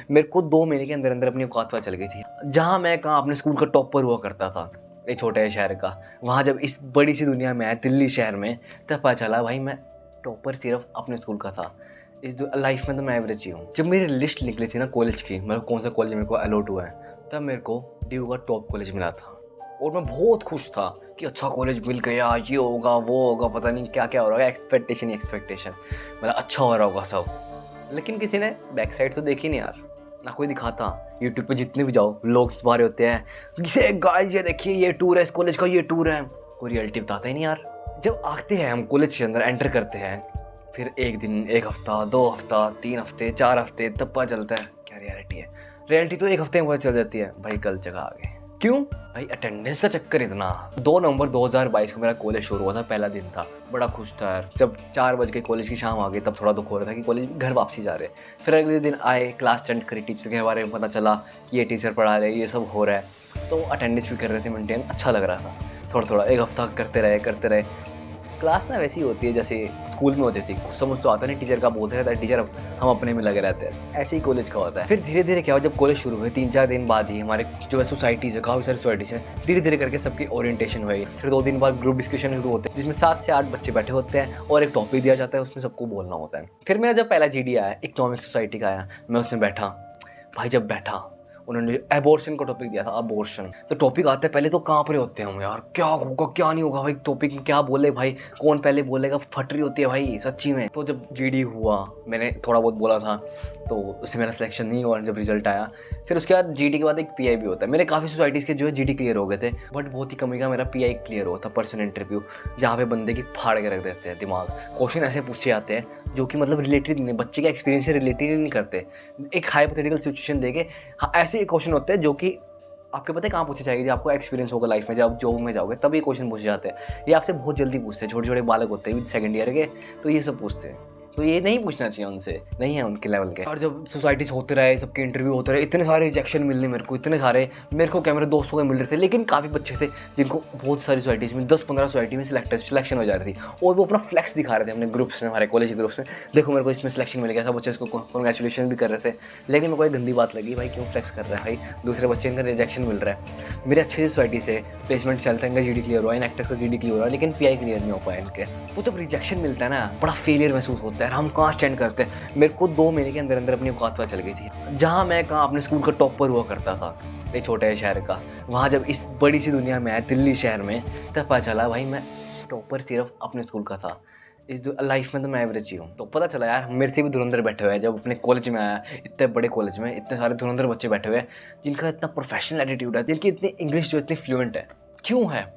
मेरे को 2 महीने के अंदर अंदर अपनी औकात पता चल गई थी। जहाँ मैं कहाँ अपने स्कूल का टॉपर हुआ करता था, एक छोटे शहर का, वहाँ जब इस बड़ी सी दुनिया में आया दिल्ली शहर में, तब पता चला भाई मैं टॉपर सिर्फ अपने स्कूल का था। इस लाइफ में तो मैं एवरेज ही हूँ। जब मेरी लिस्ट निकली थी ना कॉलेज की, मतलब कौन सा कॉलेज मेरे को अलॉट हुआ है, तब मेरे को ड्यू का टॉप कॉलेज मिला था और मैं बहुत खुश था कि अच्छा कॉलेज मिल गया, ये होगा वो होगा, पता नहीं क्या क्या हो रहा है, एक्सपेक्टेशन मतलब अच्छा हो रहा होगा सब। लेकिन किसी ने बैक साइड तो देखी नहीं यार, ना कोई दिखाता। यूट्यूब पे जितने भी जाओ लोग सारे होते हैं, किसे गाइस ये देखिए ये टूर है इस कॉलेज का, ये टूर है, कोई रियलिटी बताता ही नहीं यार। जब आते हैं हम कॉलेज के अंदर एंटर करते हैं, फिर एक दिन, एक हफ्ता, 2 हफ्ता, 3 हफ्ते, 4 हफ्ते, तब पता चलता है क्या रियलिटी है। रियलिटी तो 1 हफ्ते में पता चल जाती है, भाई कल जगह आ गए। क्यों भाई? अटेंडेंस का चक्कर इतना। 2 नवंबर 2022 को मेरा कॉलेज शुरू हुआ था, पहला दिन था, बड़ा खुश था यार। जब 4 बज के कॉलेज की शाम आ गई तब थोड़ा दुख हो रहा था कि कॉलेज घर वापसी जा रहे। फिर अगले दिन आए, क्लास अटेंड करी, टीचर के बारे में पता चला कि ये टीचर पढ़ा रहे, ये सब हो रहा है, तो अटेंडेंस भी कर रहे थे मेंटेन, अच्छा लग रहा था। थोड़ा थोड़ा 1 हफ्ता करते रहे। क्लास ना वैसी होती है जैसे स्कूल में होती थी, कुछ समझ तो आता नहीं, टीचर का बोलते रहता है टीचर, हम अपने में लगे रहते हैं, ऐसे ही कॉलेज का होता है। फिर धीरे धीरे क्या हुआ, जब कॉलेज शुरू हुए 3-4 दिन बाद ही हमारे जो है सोसाइटीज़ है, काफ़ी सारी सोसाइटीज़ है, धीरे धीरे करके सबकी ओरिएंटेशन हुई। फिर 2 दिन बाद ग्रुप डिस्कशन शुरू होते हैं, जिसमें 7 से 8 बच्चे बैठे होते हैं और एक टॉपिक दिया जाता है, उसमें सबको बोलना होता है। फिर मेरा जब पहला GD आया, इकोनॉमिक सोसाइटी का आया, मैं उसमें बैठा। भाई जब बैठा, उन्होंने एबॉर्शन का टॉपिक दिया था, अबॉर्शन। तो टॉपिक आते हैं पहले तो कहाँ पर होते हैं हम यार, क्या होगा क्या नहीं होगा भाई, टॉपिक में क्या बोले भाई, कौन पहले बोलेगा, फट रही होती है भाई सच्ची में। तो जब GD हुआ, मैंने थोड़ा बहुत बोला था, तो उससे मेरा सिलेक्शन नहीं हुआ। जब रिजल्ट आया, फिर उसके बाद GD के बाद एक PI भी होता है। मेरे काफ़ी सोसाइटीज़ के जो है GD क्लियर हो गए थे, बट बहुत ही कमी का मेरा PI क्लियर हुआ था, पर्सनल इंटरव्यू, जहाँ पे बंदे की फाड़ के रख देते हैं दिमाग। क्वेश्चन ऐसे पूछे जाते हैं जो कि मतलब रिलेटेड नहीं, बच्चे के एक्सपीरियंस से रिलेटेड नहीं करते। एक हाइपोथेटिकल सिचुएशन देके, हाँ ऐसे क्वेश्चन होते हैं जो कि आपके पता है कहाँ पूछे जाएंगे, जब आपको एक्सपीरियंस होगा लाइफ में, जब आप जॉब में जाओगे तब ये क्वेश्चन पूछे जाते हैं। ये आपसे बहुत जल्दी पूछते हैं, छोटे छोटे बालक होते हैं 2nd ईयर के, तो ये सब पूछते हैं। तो ये नहीं पूछना चाहिए उनसे, नहीं है उनके लेवल के। और जब सोसाइटीज़ होते रहे, सबके इंटरव्यू होते रहे, इतने सारे रिजेक्शन मिलने मेरे को, इतने सारे मेरे को क्या मेरे दोस्तों को मिल रहे थे, लेकिन काफ़ी बच्चे थे जिनको बहुत सारी सोसाइटीज़ में 10-15 सोसाइटी में सिलेक्शन हो जा रही थी, और वो अपना फ्लैक्स दिखा रहे थे अपने ग्रुप्स में, हमारे कॉलेज के ग्रुप्स में, देखो मेरे को इसमें सिलेक्शन मिल गया। सब बच्चे इसको कॉन्ग्रेचुलेशन भी कर रहे थे, लेकिन मेरे को एक गंदी बात लगी, भाई क्यों फ्लैक्स कर रहा है भाई, दूसरे बच्चे इनका रिजेक्शन मिल रहा है। मेरे अच्छे से सोसाइटी से प्लेसमेंट चलता है, इनका GD क्लियर हुआ, इन एक्टर्स का GD क्लियर हुआ, लेकिन PI क्लियर नहीं हो पाया इनके। तो जब रिजेक्शन मिलता है ना, बड़ा फेलियर महसूस होता है, हम कहाँ स्टैंड करते हैं। मेरे को 2 महीने के अंदर अंदर अपनी औकात पता चल गई थी। जहाँ मैं कहाँ अपने स्कूल का टॉपर हुआ करता था, एक छोटे शहर का, वहाँ जब इस बड़ी सी दुनिया में आया दिल्ली शहर में, तब पता चला भाई मैं टॉपर सिर्फ अपने स्कूल का था। इस लाइफ में तो मैं एवरेज ही हूँ। तो पता चला यार मेरे से भी धुरंधर बैठे हुए हैं। जब अपने कॉलेज में आया, इतने बड़े कॉलेज में इतने सारे धुरंधर बच्चे बैठे हुए हैं जिनका इतना प्रोफेशनल एटीट्यूड है, जिनकी इतनी इंग्लिश जो इतनी फ्लुएंट है। क्यों है?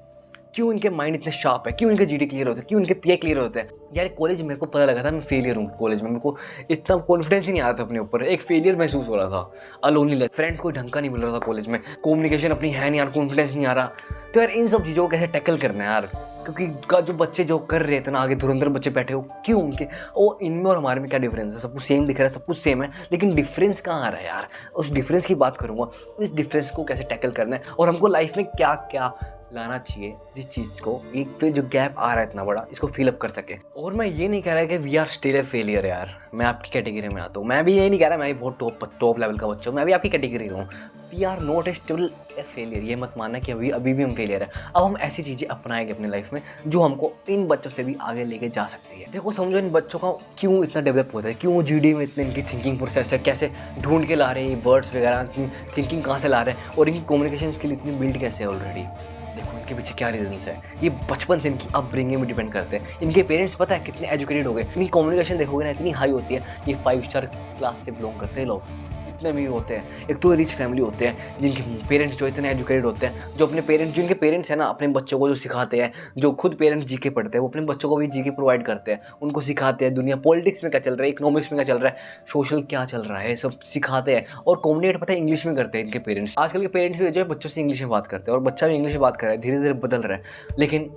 क्यों इनके माइंड इतने शार्प है? क्यों इनके GD क्लियर होते हैं? क्यों इनके PI क्लियर होते हैं? यार कॉलेज मेरे को पता लगा था मैं फेलियर हूँ कॉलेज में, मेरे को इतना कॉन्फिडेंस ही नहीं आ रहा था अपने ऊपर, एक फेलियर महसूस हो रहा था, अलोनलीनेस, फ्रेंड्स कोई ढंग का नहीं मिल रहा था कॉलेज में, कम्युनिकेशन अपनी है नहीं यार, कॉन्फिडेंस नहीं आ रहा। तो यार इन सब चीज़ों को कैसे टैकल करना है यार, क्योंकि जो बच्चे जो कर रहे थे ना आगे धुरंधर बच्चे बैठे हो, क्यों उनके वो इनमें और हमारे में क्या डिफरेंस है? सब कुछ सेम दिख रहा है, सब कुछ सेम है, लेकिन डिफरेंस कहाँ आ रहा है यार? उस डिफरेंस की बात करूँगा, इस डिफरेंस को कैसे टैकल करना है और हमको लाइफ में क्या क्या लाना चाहिए जिस चीज़ को एक फिर जो गैप आ रहा है इतना बड़ा, इसको फिलअप कर सके। और मैं ये नहीं कह रहा कि we are still a failure यार, मैं आपकी कैटेगरी में आता हूँ, मैं भी ये नहीं कह रहा मैं भी बहुत टॉप लेवल का बच्चा हूँ, मैं भी आपकी कैटेगरी हूँ। We are not a still a failure, ये मत मानना कि अभी भी हम फेलियर है। अब हम ऐसी चीज़ें अपनाएंगे अपनी लाइफ में जो हमको इन बच्चों से भी आगे लेके जा सकती है। देखो समझो इन बच्चों का क्यों इतना डेवलप होता है, क्यों GD में इतने इनकी थिंकिंग प्रोसेस है, कैसे ढूंढ के ला रहे हैं वर्ड्स वगैरह, थिंकिंग कहाँ से ला रहे हैं, और इनकी कम्युनिकेशन स्किल इतनी बिल्ड कैसे है ऑलरेडी। देखो इनके पीछे क्या रीजंस है, ये बचपन से इनकी अपब्रिंगिंग में डिपेंड करते हैं। इनके पेरेंट्स पता है कितने एजुकेटेड हो गए, इनकी कम्युनिकेशन देखोगे ना इतनी हाई होती है, ये 5 स्टार क्लास से बिलोंग करते हैं लोग, इतने अमीर होते हैं। एक तो रिच फैमिली होते हैं जिनके पेरेंट्स जो इतने एजुकेटेड होते हैं, जो अपने पेरेंट्स, जिनके पेरेंट्स हैं ना अपने बच्चों को जो सिखाते हैं, जो खुद पेरेंट्स GK पढ़ते हैं वो अपने बच्चों को भी GK प्रोवाइड करते हैं, उनको सिखाते हैं दुनिया पॉलिटिक्स में क्या चल रहा है, इकोनॉमिक्स में क्या चल रहा है, सोशल क्या चल रहा है, सब सिखाते हैं। और कम्युनिकेट पता है इंग्लिश में करते हैं इनके पेरेंट्स। आजकल के पेरेंट्स भी जो है बच्चों से इंग्लिश में बात करते हैं और बच्चा भी इंग्लिश में बात कर रहा है, धीरे धीरे बदल रहा है, लेकिन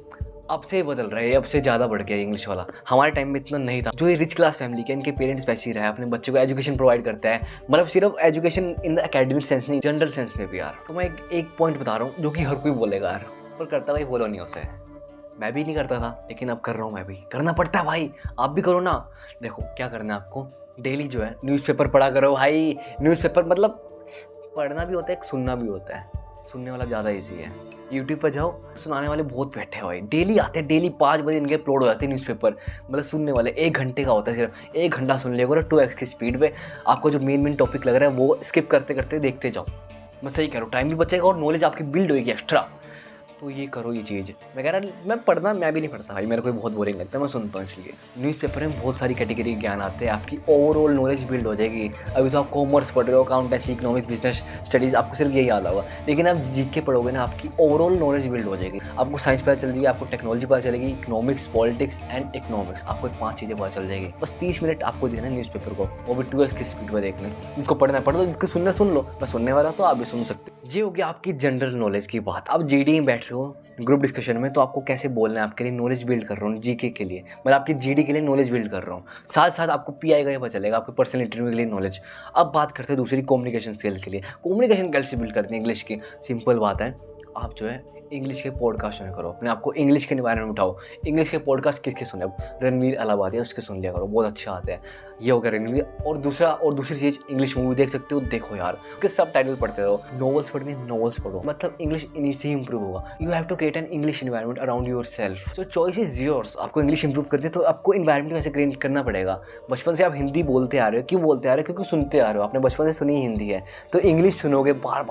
अब से बदल रहा है, अब से ज़्यादा बढ़ गया इंग्लिश वाला। हमारे टाइम में इतना नहीं था। जो ये रिच क्लास फैमिली के इनके पेरेंट्स वैसे ही रहे, अपने बच्चों को एजुकेशन प्रोवाइड करता है, मतलब सिर्फ education in the academic sense नहीं, जनरल सेंस में भी यार। तो मैं एक पॉइंट बता रहा हूँ जो कि हर कोई बोलेगा यार, पर करता भाई बोलो नहीं उसे, मैं भी नहीं करता था, लेकिन अब कर रहा हूँ। मैं भी, करना पड़ता है भाई, आप भी करो ना। देखो क्या करना है आपको, डेली जो है न्यूज़पेपर पढ़ा करो भाई। न्यूज़पेपर मतलब पढ़ना भी होता है, सुनना भी होता है। सुनने वाला ज़्यादा ईजी है। यूट्यूब पर जाओ, सुनाने वाले बहुत बैठे हैं भाई, डेली आते हैं, डेली 5 बजे इनके अपलोड हो जाते हैं न्यूज़पेपर। मतलब सुनने वाले 1 घंटे का होता है, सिर्फ 1 घंटा सुन लिया करो 2x की स्पीड पे। आपको जो मेन टॉपिक लग रहा है वो स्किप करते करते देखते जाओ। मैं सही कह रहा हूँ, टाइम भी बचेगा और नॉलेज आपकी बिल्ड होगी एक्स्ट्रा। तो ये करो ये चीज़। मैं कह रहा मैं पढ़ना, मैं भी नहीं पढ़ता भाई, मेरे को बहुत बोरिंग लगता है, मैं सुनता हूँ। इसलिए न्यूज़पेपर में बहुत सारी कैटेगरी ज्ञान आते हैं, आपकी ओवरऑल नॉलेज बिल्ड हो जाएगी। अभी तो आप कॉमर्स पढ़ रहे हो, अकाउंटेंसी, इकोनॉमिक्स, बिजनेस स्टडीज़, आपको सिर्फ यही याद होगा। लेकिन आप जीके पढ़ोगे ना, आपकी ओवरऑल नॉलेज बिल्ड हो जाएगी। आपको साइंस पता चल जाएगी, आपको टेक्नोलॉजी पता चलेगी, इकोनॉमिक्स, पॉलिटिक्स एंड इकोनॉमिक्स, आपको 5 चीज़ें पता चल जाएगी। बस 30 मिनट आपको देना है न्यूज़पेपर को, वो भी 2x की स्पीड पर देखना। जिसको पढ़ना पढ़ लो, जिसको सुनना सुन लो। मैं सुनने वाला तो आप भी सुन सकते। ये हो गया आपकी जनरल नॉलेज की बात। आप जीडी में बैठ रहे हो ग्रुप डिस्कशन में, तो आपको कैसे बोलना है, आपके लिए नॉलेज बिल्ड कर रहा हूँ जीके के लिए, मतलब आपकी जीडी के लिए नॉलेज बिल्ड कर रहा हूँ। साथ साथ आपको पीआई का ये पता चलेगा, आपके पर्सनल इंटरव्यू के लिए नॉलेज। अब बात करते हैं दूसरी कम्युनिकेशन स्किल के लिए। कम्युनिकेशन कैसे बिल्ड करते हैं इंग्लिश की? सिंपल बात है, आप जो है इंग्लिश के पॉडकास्ट सुना करो, अपने आपको इंग्लिश के एनवायरनमेंट में उठाओ। इंग्लिश के पॉडकास्ट किसके सुने? अब रणवीर अलाहाबादी है, उसके सुन लिया करो, बहुत अच्छे आते हैं। ये हो गया रणवीर। और दूसरी चीज़, इंग्लिश मूवी देख सकते हो, देखो यार, उसके सब टाइटल पढ़ते रहो। नॉवेल्स पढ़नी, नॉवेल्स पढ़ो, मतलब इंग्लिश इन्हीं से ही इंप्रूव होगा। You have to create an English environment around yourself. So choice is yours. आपको इंग्लिश इंप्रूव करनी है तो आपको इन्वायरमेंट वैसे क्रिएट करना पड़ेगा। बचपन से आप हिंदी बोलते आ रहे हो, क्यों बोलते आ रहे हो? क्योंकि सुनते आ रहे हो, आपने बचपन से सुनी हिंदी है, तो इंग्लिश सुनोगे बार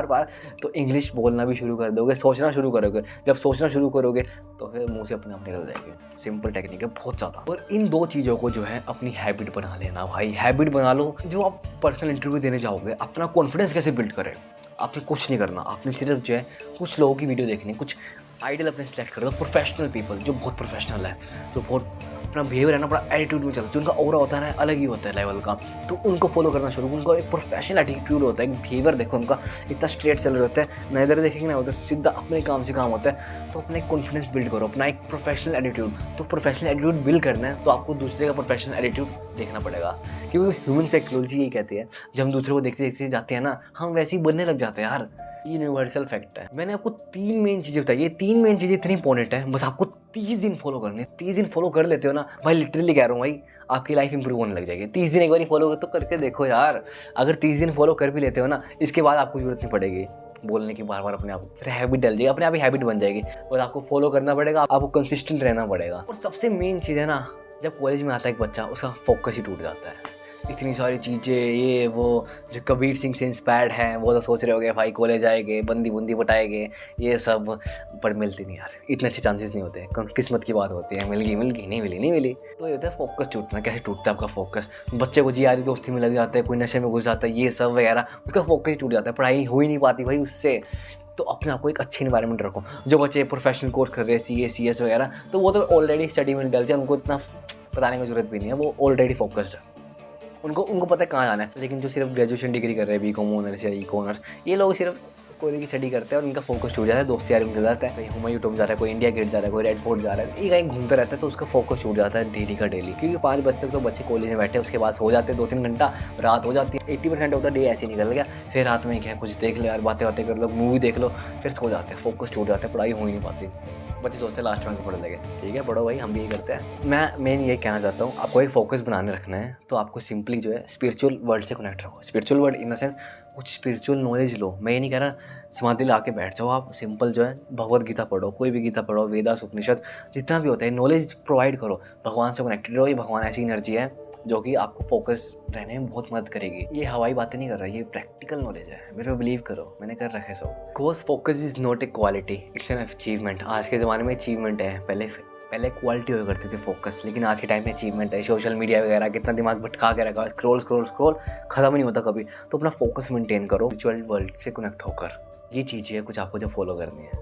बार, तो इंग्लिश बोलना भी शुरू कर दोगे, सोचना शुरू करोगे। जब सोचना शुरू करोगे तो फिर मुंह से अपने आप निकल जाएंगे। सिंपल टेक्निक है बहुत ज़्यादा। और इन 2 चीज़ों को जो है अपनी हैबिट बना लेना भाई, हैबिट बना लो। जो आप पर्सनल इंटरव्यू देने जाओगे, अपना कॉन्फिडेंस कैसे बिल्ड करें? आपने कुछ नहीं करना, आपने सिर्फ जो है कुछ लोगों की वीडियो देखनी, कुछ आइडल अपने सेलेक्ट कर दो, प्रोफेशनल पीपल जो बहुत प्रोफेशनल है, जो बहुत अपना बिहेवियर है ना, बड़ा एटीट्यूड में चलता है, जो उनका ऑरा होता है ना अलग ही होता है लेवल का, तो उनको फॉलो करना शुरू। उनका एक प्रोफेशनल एटीट्यूड होता है, एक बिहेवियर देखो उनका इतना स्ट्रेट चल रहा होता है, ना इधर देखेंगे ना उधर, सीधा अपने काम से काम होता है। तो अपना एक कॉन्फिडेंस बिल्ड करो, अपना एक प्रोफेशनल एटीट्यूड। तो प्रोफेशनल एटीट्यूड बिल्ड करना है तो आपको दूसरे का प्रोफेशनल एटीट्यूड देखना पड़ेगा, क्योंकि ह्यूमन साइकोलॉजी यही कहती है, जब हम दूसरे को देखते देखते जाते हैं ना, हम वैसे ही बनने लग जाते हैं यार। यूनिवर्सल फैक्ट है। मैंने आपको 3 मेन चीज़ें बताई, ये 3 मेन चीज़ें इतनी इंपॉर्टेंट है, बस आपको 30 दिन फॉलो करनी है। 30 दिन फॉलो कर लेते हो ना भाई, लिटरली कह रहा हूँ भाई, आपकी लाइफ इंप्रूव होने लग जाएगी। 30 दिन एक बार फॉलो तो करके देखो यार। अगर 30 दिन फॉलो कर भी लेते हो ना, इसके बाद आपको जरूरत नहीं पड़ेगी बोलने की बार अपने आप, फिर हैबिट डल जाएगी, अपने आप ही हैबिट बन जाएगी। बस आपको फॉलो करना पड़ेगा, आपको कंसिस्टेंट रहना पड़ेगा। और सबसे मेन चीज़ है ना, जब कॉलेज में आता है एक बच्चा, उसका फोकस ही टूट जाता है। इतनी सारी चीज़ें, ये वो, जो कबीर सिंह से इंस्पायर्ड हैं, वो तो सोच रहे होगे भाई कॉलेज आएंगे, बंदी बुंदी बटाएंगे, ये सब, पर मिलती नहीं यार, इतने अच्छे चांसेस नहीं होते। किस्मत की बात होती है, मिल गई नहीं मिली। तो ये होता है फोकस टूटना। कैसे टूटता है आपका फोकस? बच्चे को जी यारी दोस्ती में लग जाता है, कोई नशे में घुस जाता है, ये सब वगैरह, उसका फोकस ही टूट जाता है, पढ़ाई हो ही नहीं पाती भाई उससे। तो अपने आप को एक अच्छी इन्वायरमेंट रखो। जो बच्चे प्रोफेशनल कोर्स कर रहे हैं, CS वगैरह, तो वो तो ऑलरेडी स्टडी में डल जाए, उनको इतना बताने की जरूरत भी नहीं है, वो ऑलरेडी फोकस्ड है, उनको पता है कहाँ जाना है। लेकिन जो सिर्फ ग्रेजुएशन डिग्री कर रहे हैं, BCom ऑनर्स या इको ऑनर्स, ये लोग सिर्फ कोई की स्टडी करते हैं और उनका फोकस छूट जाता है, दोस्त यारी में चल जाता है, कोई हुमायूं टॉम जा रहा है, कोई इंडिया गेट जा रहा है, कोई रेड फोर्ट जा रहा है, ये कहीं घूमता रहता है, तो उसका फोकस छूट जाता है डेली का डेली। क्योंकि 5 बजे तक तो बच्चे कॉलेज में बैठे, उसके बाद सो जाते हैं 2-3 घंटा, रात हो जाती है, 80% ऑफ द डे ऐसे निकल गया। फिर रात में क्या, कुछ देख लो यार, बातें कर लो, मूवी देख लो, फिर सो जाते हैं, फोकस छूट जाता है, पढ़ाई हो ही नहीं पाती। बच्चे सोचते हैं लास्ट में पढ़ लेंगे, ठीक है पढ़ो भाई, हम भी ये करते हैं। मैं ये कहना चाहता हूँ, आपको एक फोकस बनाने रखना है, तो आपको सिंपली जो है स्पिरिचुअल वर्ल्ड से कनेक्ट रखो। Spiritual world in the sense कुछ स्पिरिचुअल नॉलेज लो। मैं ये नहीं कह रहा समाधि ला के बैठ जाओ, आप सिंपल जो है भगवद गीता पढ़ो, कोई भी गीता पढ़ो, वेदास, उपनिषद, जितना भी होता है नॉलेज प्रोवाइड करो, भगवान से कनेक्टेड रहो। ये भगवान ऐसी एनर्जी है जो कि आपको फोकस रहने में बहुत मदद करेगी। ये हवाई बातें नहीं कर रहा, ये प्रैक्टिकल नॉलेज है, मेरे को बिलीव करो, मैंने कर रखे सब। Because focus is not a quality, it's an achievement. आज के ज़माने में अचीवमेंट है, पहले क्वालिटी हुआ करती थी फोकस, लेकिन आज के टाइम में अचीवमेंट है। सोशल मीडिया वगैरह कितना दिमाग भटका के रखा है, स्क्रॉल खत्म नहीं होता कभी। तो अपना फोकस मेंटेन करो, स्पिरिचुअल वर्ल्ड से कनेक्ट होकर। ये चीज़ है कुछ आपको जो फॉलो करनी है।